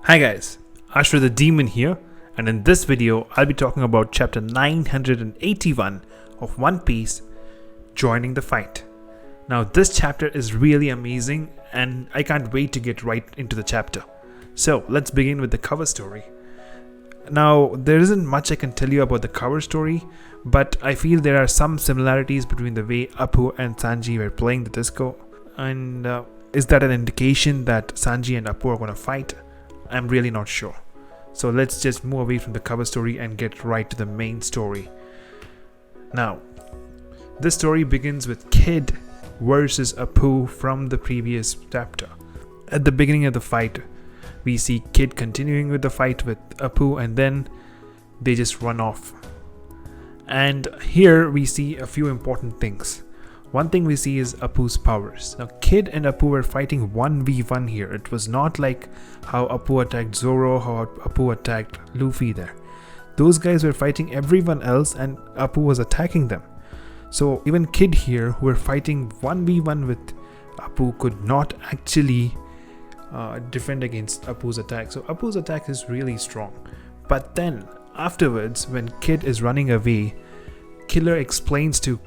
Hi guys, Ashra the Demon here, and in this video I'll be talking about chapter 981 of One Piece, Joining the Fight. Now this chapter is really amazing and I can't wait to get right into the chapter. So let's begin with the cover story. Now there isn't much I can tell you about the cover story, but I feel there are some similarities between the way Appu and Sanji were playing the disco, and is that an indication that Sanji and Appu are going to fight? I'm really not sure. So let's just move away from the cover story and get right to the main story. Now, this story begins with Kid versus Appu from the previous chapter. At the beginning of the fight, we see Kid continuing with the fight with Appu, and then they just run off. And here we see a few important things. One thing we see is Appu's powers. Now Kid and Appu were fighting 1v1 here. It was not like how Appu attacked Zoro, how Appu attacked Luffy there. Those guys were fighting everyone else and Appu was attacking them. So even Kid here, who were fighting 1v1 with Appu, could not actually defend against Appu's attack. So Appu's attack is really strong. But then afterwards, when Kid is running away, Killer explains to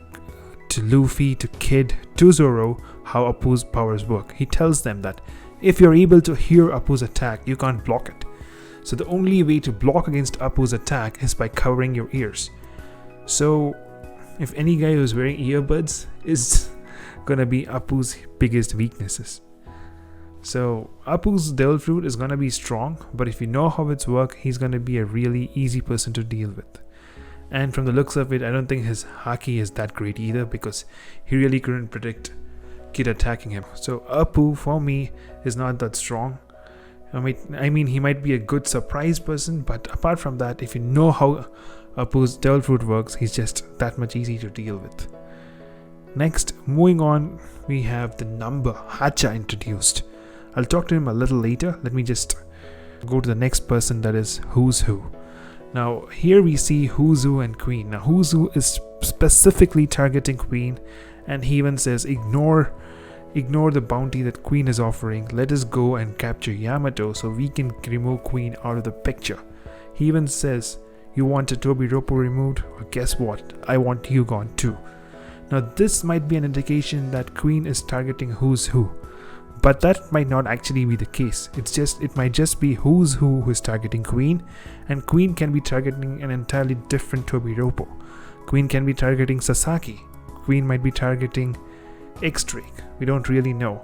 Luffy, to Kid, to Zoro how Appu's powers work. He tells them that if you're able to hear Appu's attack, you can't block it. So the only way to block against Appu's attack is by covering your ears. So if any guy who's wearing earbuds is gonna be Appu's biggest weaknesses. So Appu's Devil Fruit is gonna be strong, but if you know how it's work, he's gonna be a really easy person to deal with. And from the looks of it, I don't think his haki is that great either, because he really couldn't predict Kid attacking him. So Appu, for me, is not that strong. I mean, he might be a good surprise person, but apart from that, if you know how Appu's Devil Fruit works, he's just that much easy to deal with. Next, moving on, we have the number Hacha introduced. I'll talk to him a little later. Let me just go to the next person, that is Who's Who. Now here we see Huzu and Queen. Now Huzu is specifically targeting Queen, and he even says ignore the bounty that Queen is offering. Let us go and capture Yamato so we can remove Queen out of the picture. He even says, you want a Tobiropo removed? Well, guess what? I want you gone too. Now this might be an indication that Queen is targeting Who's Who, but that might not actually be the case. It might just be Who's Who is targeting Queen, and Queen can be targeting an entirely different Tobiropo. Queen can be targeting Sasaki. Queen might be targeting X-Drake. We don't really know.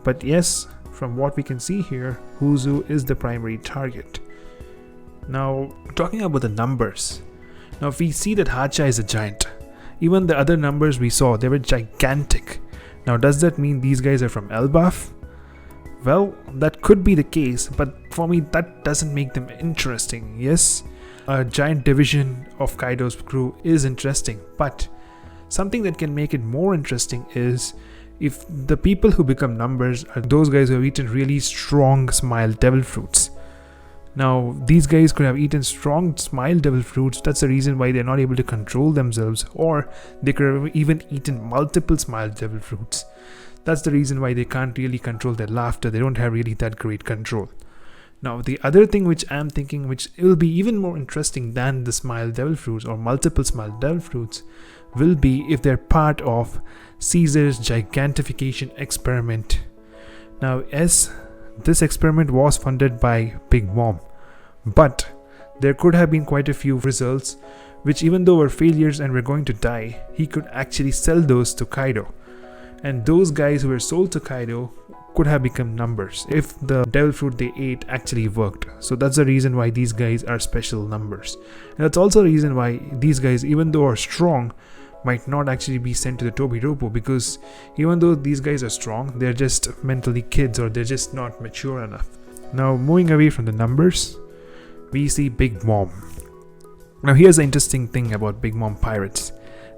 But yes, from what we can see here, Who's Who is the primary target. Now, talking about the numbers. Now, if we see that Hacha is a giant, even the other numbers we saw, they were gigantic. Now, does that mean these guys are from Elbaf? Well, that could be the case, but for me, that doesn't make them interesting. Yes, a giant division of Kaido's crew is interesting, but something that can make it more interesting is if the people who become numbers are those guys who have eaten really strong Smile Devil Fruits. Now, these guys could have eaten strong Smile Devil Fruits. That's the reason why they're not able to control themselves, or they could have even eaten multiple Smile Devil Fruits. That's the reason why they can't really control their laughter. They don't have really that great control. Now, the other thing which I'm thinking, which will be even more interesting than the Smile Devil Fruits or multiple Smile Devil Fruits, will be if they're part of Caesar's gigantification experiment. Now, yes, this experiment was funded by Big Mom, but there could have been quite a few results which, even though were failures and were going to die, he could actually sell those to Kaido. And those guys who were sold to Kaido could have become numbers if the devil fruit they ate actually worked. So that's the reason why these guys are special numbers. And that's also the reason why these guys, even though are strong, might not actually be sent to the Tobiropo, because even though these guys are strong, they're just mentally kids, or they're just not mature enough. Now, moving away from the numbers, we see Big Mom. Now here's the interesting thing about Big Mom Pirates.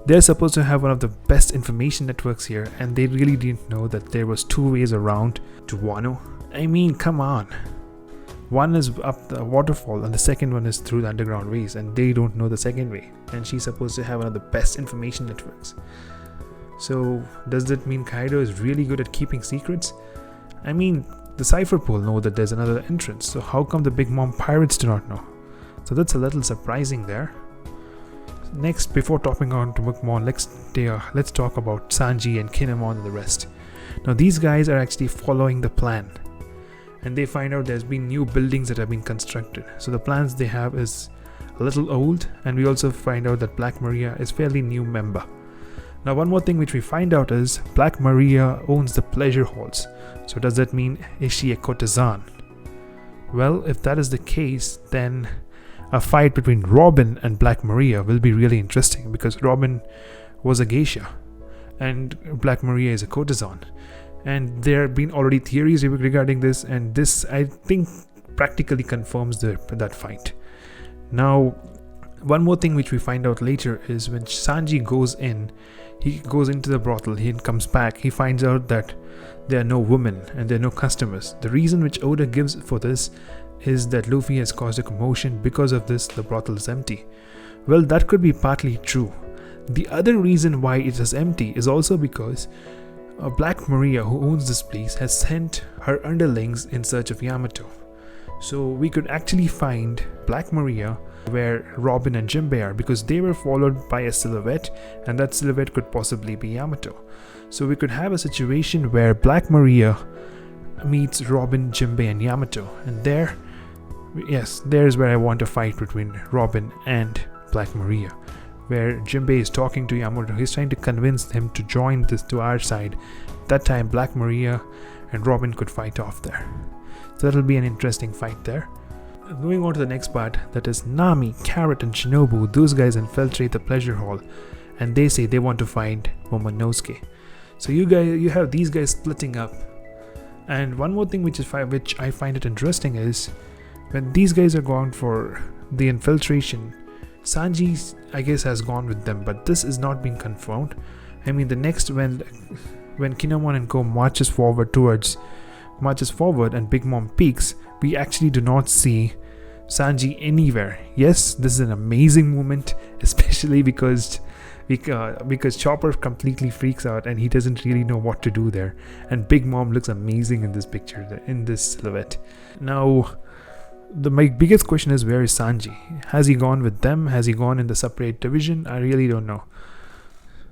They're supposed to have one of the best information networks here, and they really didn't know that there was two ways around to Wano. I mean, come on. One is up the waterfall and the second one is through the underground ways, and they don't know the second way. And she's supposed to have one of the best information networks. So does that mean Kaido is really good at keeping secrets? I mean, the Cypher Pool know that there's another entrance. So how come the Big Mom pirates do not know? So that's a little surprising there. Next, before topping on to Big Mom, let's talk about Sanji and Kinemon and the rest. Now these guys are actually following the plan, and they find out there's been new buildings that have been constructed. So the plans they have is a little old, and we also find out that Black Maria is fairly new member. Now one more thing which we find out is Black Maria owns the pleasure halls. So does that mean, is she a courtesan? Well, if that is the case, then a fight between Robin and Black Maria will be really interesting, because Robin was a geisha and Black Maria is a courtesan, and there have been already theories regarding this, and this I think practically confirms that fight. Now one more thing which we find out later is when Sanji goes into the brothel, he comes back, he finds out that there are no women and there are no customers. The reason which Oda gives for this is that Luffy has caused a commotion. Because of this, the brothel is empty. Well, that could be partly true. The other reason why it is empty is also because Black Maria, who owns this place, has sent her underlings in search of Yamato. So we could actually find Black Maria where Robin and Jinbei are, because they were followed by a silhouette, and that silhouette could possibly be Yamato. So we could have a situation where Black Maria meets Robin, Jinbei and Yamato, and there's where I want a fight between Robin and Black Maria, where Jinbei is talking to Yamato. He's trying to convince him to join this to our side. That time Black Maria and Robin could fight off there. So that'll be an interesting fight there. Moving on to the next part, that is Nami, Carrot and Shinobu. Those guys infiltrate the pleasure hall, and they say they want to find Momonosuke. So you have these guys splitting up. And one more thing which I find it interesting is when these guys are gone for the infiltration, Sanji, I guess, has gone with them, but this is not being confirmed. I mean, the next when Kinemon and Co marches forward and Big Mom peaks, we actually do not see Sanji anywhere. Yes, this is an amazing moment, especially because Chopper completely freaks out and he doesn't really know what to do there, and Big Mom looks amazing in this picture, in this silhouette. Now my biggest question is, where is Sanji? Has he gone with them? Has he gone in the separate division? I really don't know.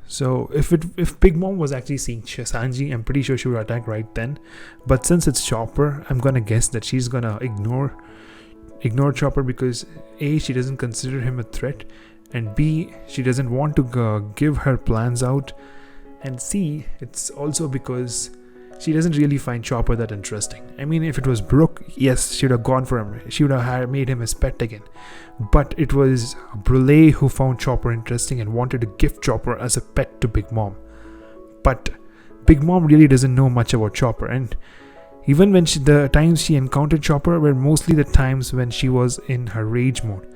So if Big Mom was actually seeing Sanji, I'm pretty sure she would attack right then. But since it's Chopper, I'm gonna guess that she's gonna ignore Chopper, because A, she doesn't consider him a threat, and B, she doesn't want to give her plans out, and C, it's also because she doesn't really find Chopper that interesting. I mean, if it was Brook, yes, she would have gone for him. She would have made him his pet again. But it was Brule who found Chopper interesting and wanted to gift Chopper as a pet to Big Mom. But Big Mom really doesn't know much about Chopper, and even when the times she encountered Chopper were mostly the times when she was in her rage mode.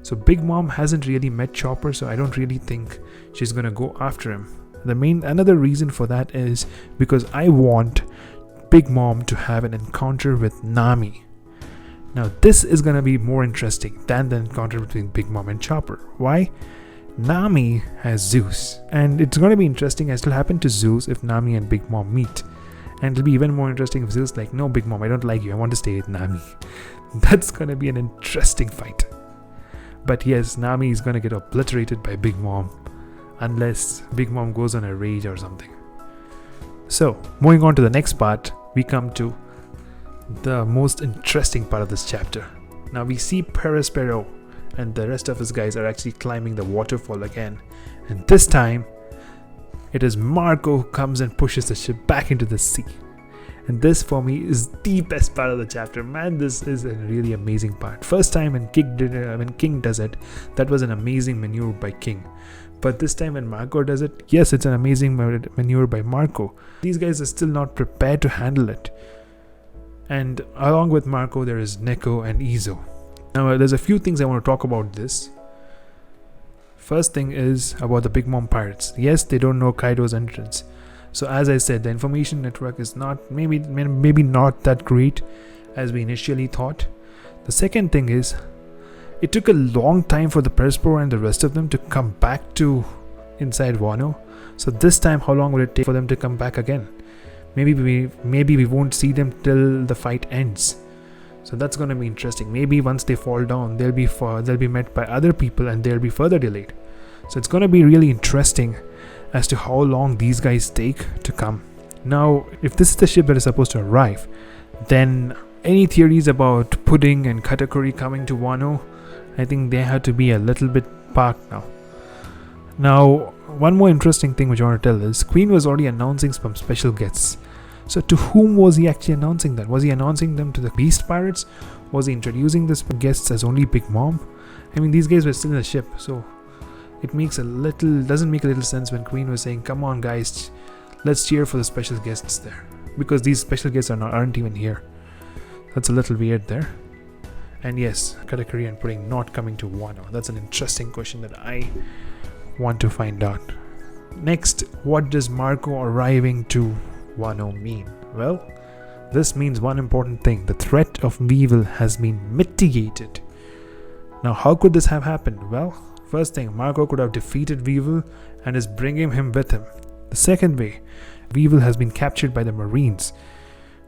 So Big Mom hasn't really met Chopper, so I don't really think she's gonna go after him. Another reason for that is because I want Big Mom to have an encounter with Nami. Now this is gonna be more interesting than the encounter between Big Mom and Chopper. Why? Nami has Zeus, and it's gonna be interesting as it'll happen to Zeus if Nami and Big Mom meet. And it'll be even more interesting if Zeus like, no Big Mom, I don't like you, I want to stay with Nami. That's gonna be an interesting fight. But yes, Nami is gonna get obliterated by Big Mom, unless Big Mom goes on a rage or something. So, moving on to the next part, we come to the most interesting part of this chapter. Now we see Perospero and the rest of his guys are actually climbing the waterfall again. And this time, it is Marco who comes and pushes the ship back into the sea. And this for me is the best part of the chapter. Man, this is a really amazing part. First time when King does it, that was an amazing maneuver by King. But this time when Marco does it, yes, it's an amazing maneuver by Marco. These guys are still not prepared to handle it. And along with Marco, there is Neko and Izo. Now, there's a few things I want to talk about this. First thing is about the Big Mom pirates. Yes, they don't know Kaido's entrance. So as I said, the information network is not maybe not that great as we initially thought. The second thing is, it took a long time for the Perospero and the rest of them to come back to inside Wano. So this time, how long will it take for them to come back again? maybe we won't see them till the fight ends. So that's going to be interesting. Maybe once they fall down, they'll be met by other people and they'll be further delayed. So it's going to be really interesting as to how long these guys take to come. Now, if this is the ship that is supposed to arrive, then any theories about Pudding and Katakuri coming to Wano, I think they have to be a little bit parked now. Now, one more interesting thing which I want to tell is Queen was already announcing some special guests. So to whom was he actually announcing that? Was he announcing them to the Beast Pirates? Was he introducing these guests as only Big Mom? I mean, these guys were still in the ship, so it doesn't make a little sense when Queen was saying, come on guys, let's cheer for the special guests there. Because these special guests aren't even here. That's a little weird there. And yes, Katakuri and Pudding not coming to Wano. That's an interesting question that I want to find out. Next, what does Marco arriving to Wano mean? Well, this means one important thing. The threat of Weevil has been mitigated. Now, how could this have happened? Well, first thing, Marco could have defeated Weevil and is bringing him with him. The second way, Weevil has been captured by the Marines.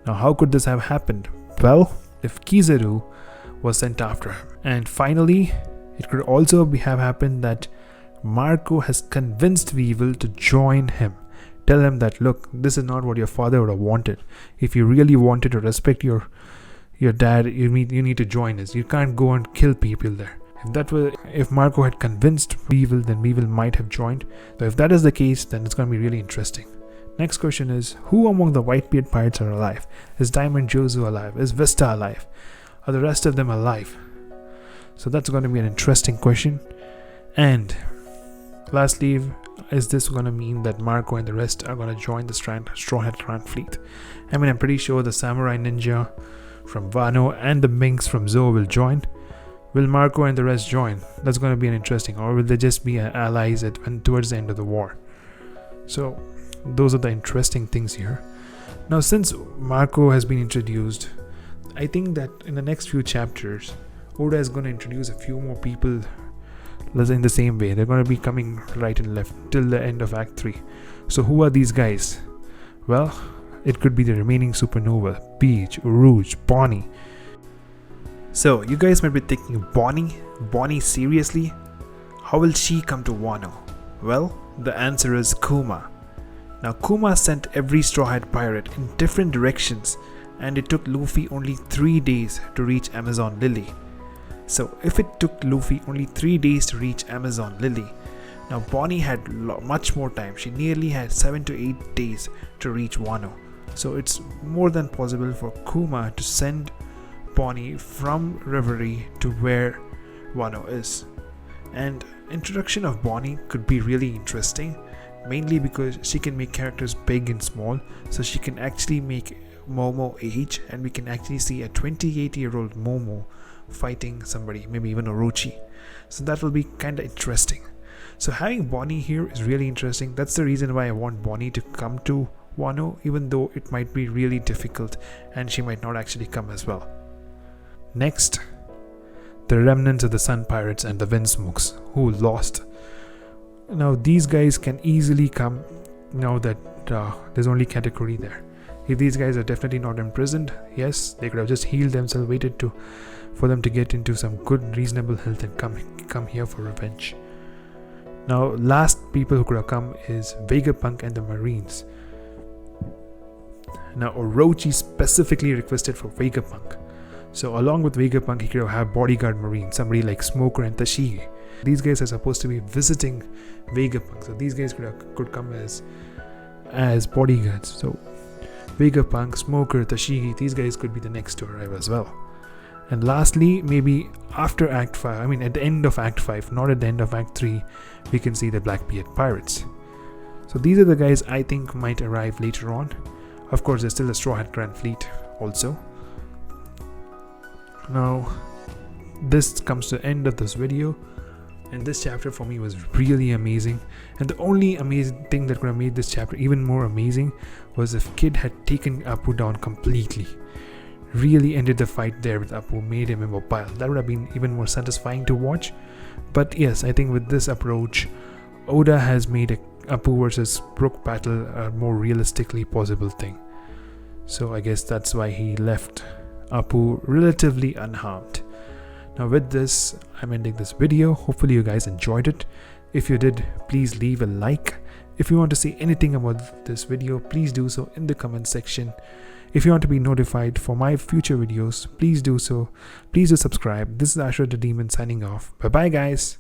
Now, how could this have happened? Well, if Kizaru was sent after him. And finally, it could also have happened that Marco has convinced Weevil to join him. Tell him that, look, this is not what your father would have wanted. If you really wanted to respect your dad, you need to join us. You can't go and kill people there. If Marco had convinced Weevil, then Weevil might have joined. So if that is the case, then it's going to be really interesting. Next question is, who among the Whitebeard pirates are alive? Is Diamond Jozu alive? Is Vista alive? Are the rest of them alive? So that's going to be an interesting question. And lastly, is this going to mean that Marco and the rest are going to join the Straw Hat Clan fleet? I mean, I'm pretty sure the Samurai Ninja from Wano and the Minks from Zou will join. Will Marco and the rest join? That's going to be an interesting. Or will they just be allies towards the end of the war? So those are the interesting things here. Now, since Marco has been introduced, I think that in the next few chapters, Oda is going to introduce a few more people in the same way. They're going to be coming right and left till the end of Act 3. So who are these guys? Well, it could be the remaining Supernova, Peach, Rouge, Bonnie. So you guys might be thinking, Bonnie seriously? How will she come to Wano? Well, the answer is Kuma. Now Kuma sent every Straw Hat pirate in different directions, and it took Luffy only 3 days to reach Amazon Lily. So if it took Luffy only 3 days to reach Amazon Lily, now Bonnie had much more time. She nearly had 7 to 8 days to reach Wano. So it's more than possible for Kuma to send Bonnie from Reverie to where Wano is. And introduction of Bonnie could be really interesting, mainly because she can make characters big and small, so she can actually make Momo age, and we can actually see a 28-year-old Momo fighting somebody, maybe even Orochi. So that will be kind of interesting. So having Bonnie here is really interesting. That's the reason why I want Bonnie to come to Wano, even though it might be really difficult and she might not actually come as well. Next, the remnants of the Sun Pirates and the Windsmokes who lost. Now these guys can easily come now that there's only Katakuri there. If these guys are definitely not imprisoned, yes, they could have just healed themselves, waited for them to get into some good reasonable health and come here for revenge. Now last people who could have come is Vegapunk and the Marines. Now Orochi specifically requested for Vegapunk. So along with Vegapunk, he could have bodyguard Marine, somebody like Smoker and Tashigi. These guys are supposed to be visiting Vegapunk, so these guys could come as bodyguards. So Vegapunk, Smoker, Tashigi, these guys could be the next to arrive as well. And lastly, maybe after Act 5, at the end of Act 5, not at the end of Act 3, we can see the Blackbeard Pirates. So these are the guys I think might arrive later on. Of course, there's still the Straw Hat Grand Fleet also. Now, this comes to the end of this video, and this chapter for me was really amazing. And the only amazing thing that could have made this chapter even more amazing was if Kid had taken Appu down completely. Really ended the fight there with Appu, made him immobile. That would have been even more satisfying to watch. But yes, I think with this approach, Oda has made a Appu versus Brook battle a more realistically possible thing. So I guess that's why he left Apu relatively unharmed. Now with this, I'm ending this video. Hopefully you guys enjoyed it. If you did, please leave a like. If you want to see anything about this video, please do so in the comment section. If you want to be notified for my future videos, please do so. Please do subscribe. This is Ashra the Demon signing off. Bye bye guys.